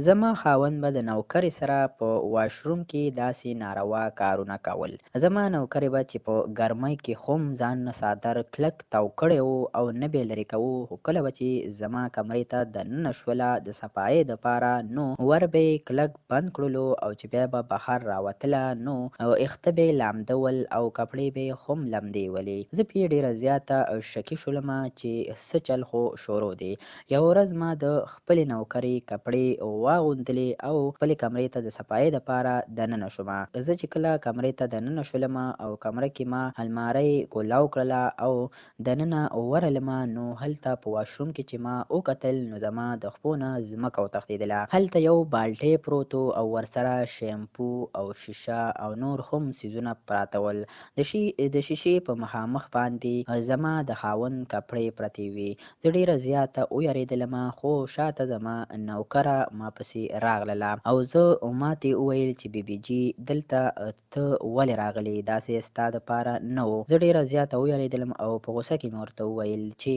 زما خاوند به د نوکرې سره په واشروم کې داسې ناروا کارونه کول. زما نوکرې به چې په ګرمۍ کې هم ځان نه څادر کلک تاو کړی و او نه به یې لرې کوو، خو کله به چې زما کمرې ته دننه شوله د صفایۍ دپاره نو ور به یې کلک بند کړلو او چې بیا به بهر راوتله نو اخته به یې لامده او کپړې به یې هم لمدې ولې. زه پې ډېره زیاته شکي شولمه چې څه چل خو شروع دی. یوه ورځ ما د خپلې نوکرې کپړې واغوندلې او خپلې کمرې ته د صفایۍ دپاره دننه شومه. زه چې کله کمرې ته دننه شولمه او کمره کې ما المارۍ کولاو کړله او دننه ورغلمه نو هلته په واشروم کې چې ما وکتل نو زما د پښو نه ځمکه وتښتېدله. هلته یو بالټۍ پروت او ورسره شیمپو او شیشه او نور هم څیزونه پراته ول. د شیشې په مخامخ باندې زما د خاوند کپړې پرتې وې. زه ډېره زیاته ویرېدلمه خو شاته زما نوکره ما پسې راغلله او ما ترې وویل چې بي بي جي دلته ته ولې راغلې؟ داسې ستا دپاره نه و. زه ډېره زیاته ویرېدلم او په غوسه کې مې ورته وویل چې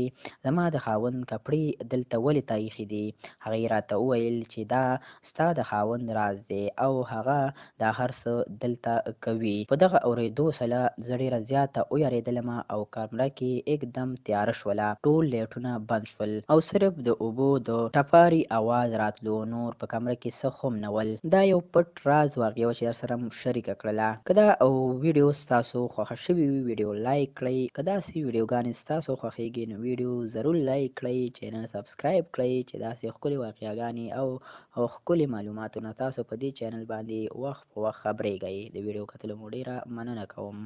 زما د خاوند کپړې دلته ولې تا ایښي دي؟ هغې راته وویل چې دا ستا د خاوند راز دی او هغه دا هر څه دلته کوي. په دغه اورېدو سره زه ډېره زیاته ویرېدلمه او کمره کې اکدم تیاره شوله. ټول لیټونه بند شول او صرف د اوبو د ټپاري اواز راتلو، نور په کمره کې څه هم نه ول. دا یو پټ راز واقعه وه چې درسره مو شریکه کړله. که دا ویډیو ستاسو خوښه شوې وي ویډیو لایک کړئ. که داسې ویډیوګانې ستاسو خوښیږي نو ویډیو ضرور لایک کړئ، چینل سبسکرایب کړئ چې داسې ښکلې واقعیاګانې او ښکلې معلوماتونه تاسو په دې چینل باندې وخت په وخت خبریږئ. د ویډیو کتلو مو ډېره مننه کوم.